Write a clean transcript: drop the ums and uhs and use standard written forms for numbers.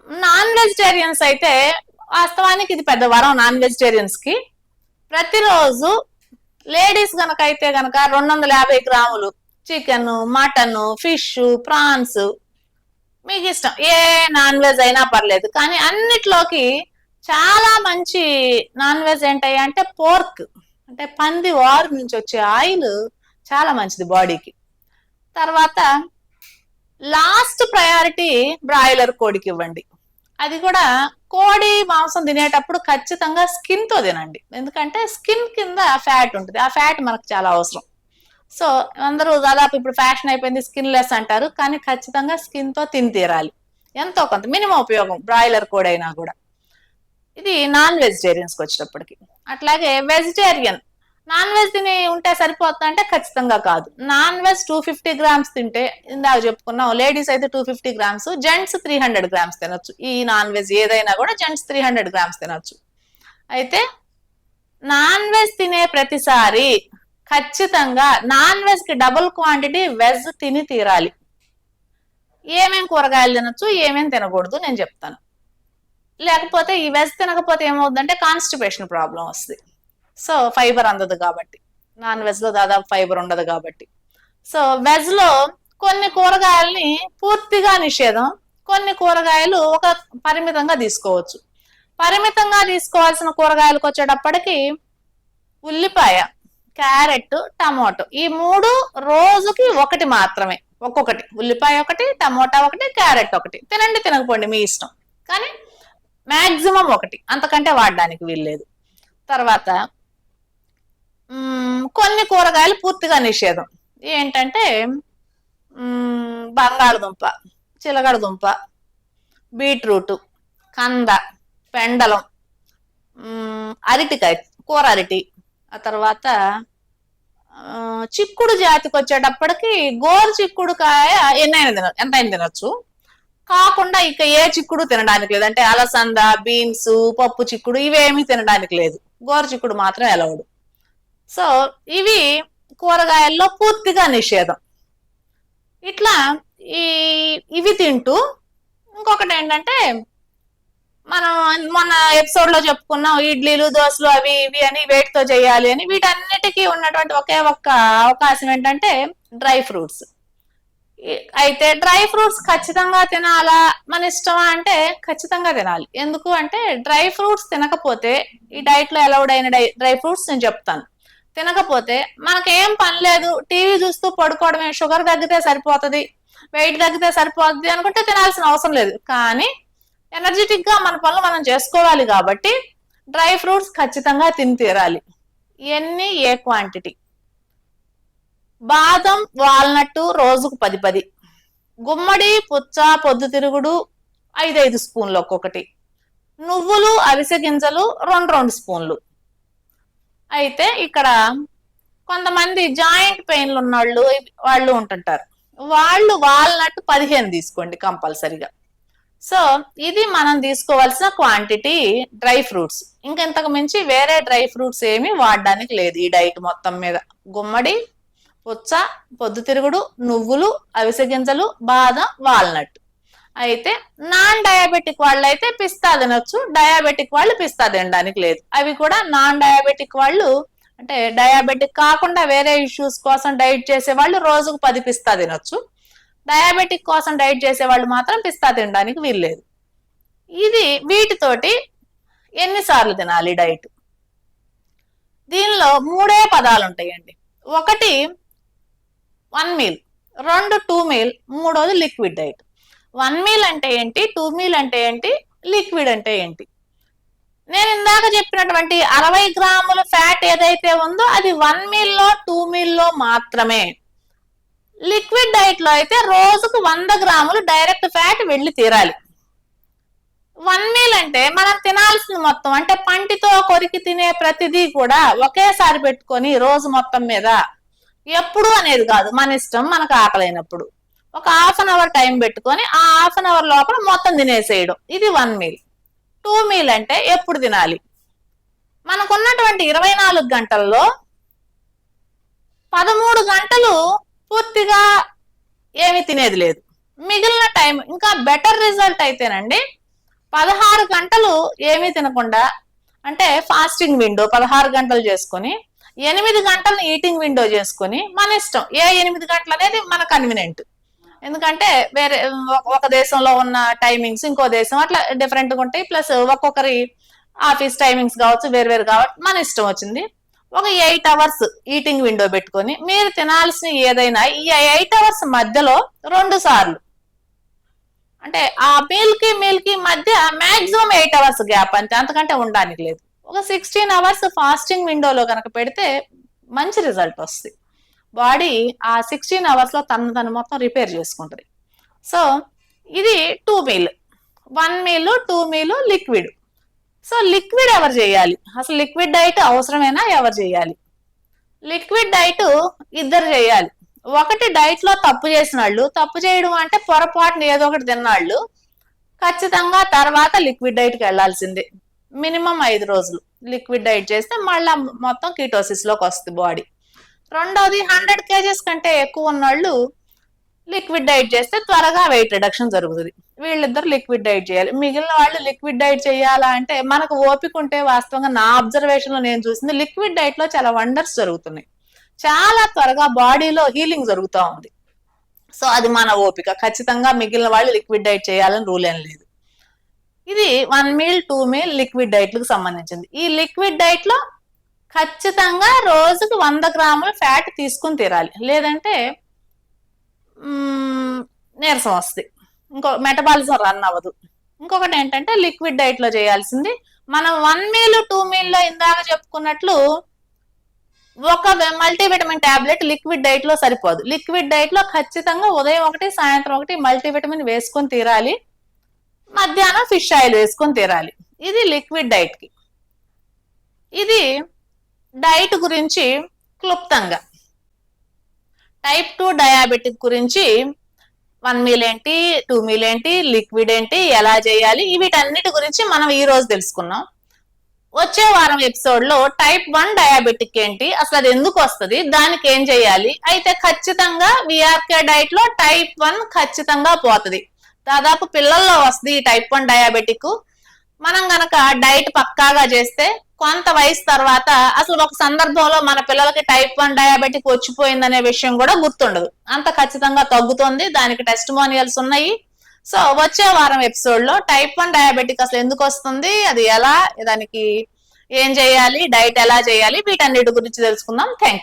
Non vegetarians అయితే వాస్తవానికి ఇది పెద్ద వరం నాన్ వెజిటేరియన్స్ కి. ప్రతిరోజు లేడీస్ గనక అయితే గనక 250 గ్రాములు చికెన్, మటన్, ఫిష్, ప్రాన్స్, మీకు ఇష్టం ఏ నాన్ వెజ్ అయినా పర్లేదు, కానీ అన్నిట్లోకి చాలా మంచి నాన్ వెజ్ ఏంటయ్యా అంటే పోర్క్, అంటే పంది వారు నుంచి వచ్చే ఆయిల్ చాలా మంచిది బాడీకి. తర్వాత లాస్ట్ ప్రయారిటీ బ్రాయిలర్ కోడికి ఇవ్వండి. అది కూడా కోడి మాంసం తినేటప్పుడు ఖచ్చితంగా స్కిన్ తో తినండి, ఎందుకంటే స్కిన్ కింద ఫ్యాట్ ఉంటుంది, ఆ ఫ్యాట్ మనకు చాలా అవసరం. సో అందరూ దాదాపు ఇప్పుడు ఫ్యాషన్ అయిపోయింది స్కిన్ లెస్ అంటారు, కానీ ఖచ్చితంగా స్కిన్ తో తిని తీరాలి, ఎంతో కొంత మినిమం ఉపయోగం బ్రాయిలర్ కోడి అయినా కూడా. ఇది నాన్ వెజిటేరియన్స్కి వచ్చేటప్పటికి. అట్లాగే వెజిటేరియన్ నాన్ వెజ్ తిని ఉంటే సరిపోతుంది అంటే ఖచ్చితంగా కాదు. నాన్ వెజ్ 250 గ్రామ్స్ తింటే, ఇందాక చెప్పుకున్నాం లేడీస్ అయితే 250 గ్రామ్స్, జెంట్స్ 300 గ్రామ్స్ తినొచ్చు. ఈ నాన్ వెజ్ ఏదైనా కూడా జెంట్స్ 300 గ్రామ్స్ తినొచ్చు. అయితే నాన్ వెజ్ తినే ప్రతిసారి ఖచ్చితంగా నాన్ వెజ్ కి డబుల్ క్వాంటిటీ వెజ్ తిని తీరాలి. ఏమేం కూరగాయలు తినొచ్చు, ఏమేం తినకూడదు నేను చెప్తాను. లేకపోతే ఈ వెజ్ తినకపోతే ఏమవుతుందంటే కాన్స్టిపేషన్ ప్రాబ్లం వస్తుంది. సో ఫైబర్ అందదు కాబట్టి, నాన్ వెజ్ లో దాదాపు ఫైబర్ ఉండదు కాబట్టి. సో వెజ్ లో కొన్ని కూరగాయల్ని పూర్తిగా నిషేధం, కొన్ని కూరగాయలు ఒక పరిమితంగా తీసుకోవచ్చు. పరిమితంగా తీసుకోవాల్సిన కూరగాయలకు వచ్చేటప్పటికి ఉల్లిపాయ, క్యారెట్, టమోటో, ఈ 3 రోజుకి ఒకటి మాత్రమే, ఒక్కొక్కటి, ఉల్లిపాయ ఒకటి, టమోటా ఒకటి, క్యారెట్ ఒకటి తినండి, తినకపోండి మీ ఇష్టం, కానీ మాక్సిమం ఒకటి, అంతకంటే వాడడానికి వీల్లేదు. తర్వాత కొన్ని కూరగాయలు పూర్తిగా నిషేధం, ఏంటంటే బంగాళదుంప, చిలగడదుంప, బీట్రూట్, కంద, పెండలం, అరటికాయ, కూర అరటి, ఆ తర్వాత చిక్కుడు జాతికి వచ్చేటప్పటికి గోరు చిక్కుడుకాయ ఎంతైనా తినొచ్చు, కాకుండా ఇక ఏ చిక్కుడు తినడానికి లేదు, అంటే అలసంద, బీన్స్, పప్పు చిక్కుడు ఇవేమీ తినడానికి లేదు, గోరు చిక్కుడు మాత్రం అలౌడ్. సో ఇవి కూరగాయల్లో పూర్తిగా నిషేధం. ఇట్లా ఇవి తింటూ ఇంకొకటి ఏంటంటే, మనం మొన్న ఎపిసోడ్ లో చెప్పుకున్నాం ఇడ్లీలు, దోశలు అవి ఇవి అని వేటితో చేయాలి అని. వీటన్నిటికీ ఉన్నటువంటి ఒకే ఒక్క అవకాశం ఏంటంటే డ్రై ఫ్రూట్స్. అయితే డ్రై ఫ్రూట్స్ ఖచ్చితంగా తినాలా, మన ఇష్టమా అంటే ఖచ్చితంగా తినాలి. ఎందుకు అంటే డ్రై ఫ్రూట్స్ తినకపోతే, ఈ డైట్ లో అలౌడ్ అయిన డ్రై ఫ్రూట్స్ నేను చెప్తాను, తినకపోతే మనకేం పని లేదు, టీవీ చూస్తూ పడుకోవడమే, షుగర్ తగ్గితే సరిపోతుంది, వెయిట్ తగ్గితే సరిపోతుంది అనుకుంటే తినాల్సిన అవసరం లేదు. కానీ ఎనర్జెటిక్ గా మన పనులు మనం చేసుకోవాలి కాబట్టి డ్రై ఫ్రూట్స్ ఖచ్చితంగా తిని తీరాలి. ఇవన్నీ ఏ క్వాంటిటీ: బాదం, వాల్నట్ రోజుకు 10, గుమ్మడి, పుచ్చ, పొద్దుతిరుగుడు 5 స్పూన్లు ఒక్కొక్కటి, నువ్వులు, అవిసె గింజలు 2 స్పూన్లు. అయితే ఇక్కడ కొంతమంది జాయింట్ పెయిన్లు ఉన్నవాళ్ళు వాళ్ళు ఉంటుంటారు, వాళ్ళు వాల్నట్ 15 తీసుకోండి కంపల్సరిగా. సో ఇది మనం తీసుకోవాల్సిన క్వాంటిటీ డ్రై ఫ్రూట్స్. ఇంకెంతకు మించి వేరే డ్రై ఫ్రూట్స్ ఏమి వాడడానికి లేదు ఈ డైట్ మొత్తం మీద. గుమ్మడి, పుచ్చ, పొద్దుతిరుగుడు, నువ్వులు, అవిసె గింజలు, బాదం, వాల్నట్. అయితే నాన్ డయాబెటిక్ వాళ్ళు అయితే పిస్తా తినొచ్చు, డయాబెటిక్ వాళ్ళు పిస్తా తినడానికి లేదు. అవి కూడా నాన్ డయాబెటిక్ వాళ్ళు, అంటే డయాబెటిక్ కాకుండా వేరే ఇష్యూస్ కోసం డైట్ చేసే వాళ్ళు రోజుకు 10 పిస్తా తినొచ్చు, డయాబెటిక్ కోసం డైట్ చేసే వాళ్ళు మాత్రం పిస్తా తినడానికి వీల్లేదు. ఇది వీటితోటి ఎన్నిసార్లు తినాలి డైట్? దీనిలో 3 పదాలు ఉంటాయండి. ఒకటి 1 మీల్, 2 2 మీల్, 3వది లిక్విడ్ డైట్. 1 మీల్ అంటే ఏంటి, 2 మీల్ అంటే ఏంటి, లిక్విడ్ అంటే ఏంటి? నేను ఇందాక చెప్పినటువంటి 60 గ్రాముల ఫ్యాట్ ఏదైతే ఉందో అది 1 మీల్లో 2 మీల్లో మాత్రమే. లిక్విడ్ డైట్ లో అయితే రోజుకు 100 గ్రాములు డైరెక్ట్ ఫ్యాట్ వెళ్ళి తీరాలి. 1 మీల్ అంటే మనం తినాల్సిన మొత్తం, అంటే పంటితో కొరికి తినే ప్రతిదీ కూడా ఒకేసారి పెట్టుకొని రోజు మొత్తం మీద, ఎప్పుడు అనేది కాదు, మన ఇష్టం, మనకు ఆకలైనప్పుడు ఒక ½ అన్ అవర్ టైం పెట్టుకొని ఆ ½ అన్ అవర్ లోపల మొత్తం తినేసేయడం, ఇది 1 మీల్. 2 మీల్ అంటే ఎప్పుడు తినాలి? మనకున్నటువంటి 24 గంటల్లో 13 గంటలు పూర్తిగా ఏమి తినేది లేదు, మిగిలిన టైం ఇంకా బెటర్ రిజల్ట్ అయితేనండి 16 గంటలు ఏమీ తినకుండా, అంటే ఫాస్టింగ్ విండో 16 గంటలు చేసుకొని 8 గంటలను ఈటింగ్ విండో చేసుకొని మన ఇష్టం. ఏ 8 గంటలు అనేది మన కన్వీనియంట్. ఎందుకంటే వేరే ఒక దేశంలో ఉన్న టైమింగ్స్ ఇంకో దేశం అట్లా డిఫరెంట్గా ఉంటాయి. ప్లస్ ఒక్కొక్కరి ఆఫీస్ టైమింగ్స్ కావచ్చు వేరు కాబట్టి మన ఇష్టం వచ్చింది. ఒక 8 అవర్స్ ఈటింగ్ విండో పెట్టుకొని మీరు తినాల్సిన ఏదైనా ఈ 8 అవర్స్ మధ్యలో 2 సార్లు, అంటే ఆ మీల్ కి మధ్య మాక్సిమం 8 అవర్స్ గ్యాప్ అంతే, అంతకంటే ఉండడానికి లేదు. ఒక 16 అవర్స్ ఫాస్టింగ్ విండోలో కనుక పెడితే మంచి రిజల్ట్ వస్తుంది. బాడీ ఆ 16 అవర్స్ లో తను మొత్తం రిపేర్ చేసుకుంటుంది. సో ఇది 2 meal, 1 meal 2 meal liquid. So liquid ఎవరు చేయాలి, అసలు లిక్విడ్ డైట్ అవసరమేనా, ఎవరు చేయాలి? లిక్విడ్ డైట్ ఇద్దరు చేయాలి. ఒకటి డైట్ లో తప్పు చేసిన వాళ్ళు, తప్పు చేయడం అంటే పొరపాటున ఏదో ఒకటి తిన్నాళ్ళు ఖచ్చితంగా తర్వాత లిక్విడ్ డైట్కి వెళ్లాల్సిందే. మినిమం 5 రోజులు లిక్విడ్ డైట్ చేస్తే మళ్ళీ మొత్తం కీటోసిస్ లోకి వస్తుంది బాడీ. రెండోది 100 kgs కంటే ఎక్కువ ఉన్నవాళ్ళు లిక్విడ్ డైట్ చేస్తే త్వరగా వెయిట్ రిడక్షన్ జరుగుతుంది. వీళ్ళిద్దరు లిక్విడ్ డైట్ చేయాలి. మిగిలిన వాళ్ళు లిక్విడ్ డైట్ చేయాలా అంటే మనకు ఓపిక ఉంటే, వాస్తవంగా నా అబ్జర్వేషన్ లో నేను చూసింది లిక్విడ్ డైట్ లో చాలా వండర్స్ జరుగుతున్నాయి. చాలా త్వరగా బాడీలో హీలింగ్ జరుగుతూ ఉంది. సో అది మన ఓపిక. ఖచ్చితంగా మిగిలిన వాళ్ళు లిక్విడ్ డైట్ చేయాలని రూల్ ఏం లేదు. ఇది 1 మీల్ 2 మీల్ లిక్విడ్ డైట్లకు సంబంధించింది. ఈ లిక్విడ్ డైట్ లో ఖచ్చితంగా రోజుకి 100 గ్రాముల ఫ్యాట్ తీసుకుని తీరాలి, లేదంటే నీరసం వస్తుంది, ఇంకో మెటబాలిజం రన్ అవ్వదు. ఇంకొకటి ఏంటంటే లిక్విడ్ డైట్ లో చేయాల్సింది, మనం 1 మీల్ 2 మీల్ లో ఇందాక చెప్పుకున్నట్లు ఒక మల్టీవిటమిన్ టాబ్లెట్ లిక్విడ్ డైట్ లో సరిపోదు. లిక్విడ్ డైట్ లో ఖచ్చితంగా ఉదయం ఒకటి సాయంత్రం ఒకటి మల్టీవిటమిన్ వేసుకొని తీరాలి, మధ్యాహ్నం ఫిష్ ఆయిల్ వేసుకొని తీరాలి. ఇది లిక్విడ్ డైట్ కి. ఇది డైట్ గురించి క్లుప్తంగా. టైప్ 2 డయాబెటిక్ గురించి 1 మీల్ ఏంటి, 2 మీల్ ఏంటి, లిక్విడ్ ఏంటి, ఎలా చేయాలి, వీటన్నిటి గురించి మనం ఈ రోజు తెలుసుకున్నాం. వచ్చే వారం ఎపిసోడ్ లో టైప్ 1 డయాబెటిక్ ఏంటి, అసలు అది ఎందుకు వస్తుంది, దానికి ఏం చేయాలి, అయితే ఖచ్చితంగా విఆర్కే డైట్ లో టైప్ 1 ఖచ్చితంగా పోతుంది. దాదాపు పిల్లల్లో వస్తుంది ఈ టైప్ 1 డయాబెటిక్. మనం గనక డైట్ పక్కాగా చేస్తే కొంత వయసు తర్వాత అసలు ఒక సందర్భంలో మన పిల్లలకి టైప్ 1 డయాబెటిక్ వచ్చిపోయిందనే విషయం కూడా గుర్తుండదు, అంత ఖచ్చితంగా తగ్గుతుంది. దానికి టెస్టిమోనియల్స్ ఉన్నాయి. సో వచ్చే వారం ఎపిసోడ్ లో టైప్ 1 డయాబెటిక్ అసలు ఎందుకు వస్తుంది, అది ఎలా, దానికి ఏం చేయాలి, డైట్ ఎలా చేయాలి, వీటన్నిటి గురించి తెలుసుకుందాం. Thank you.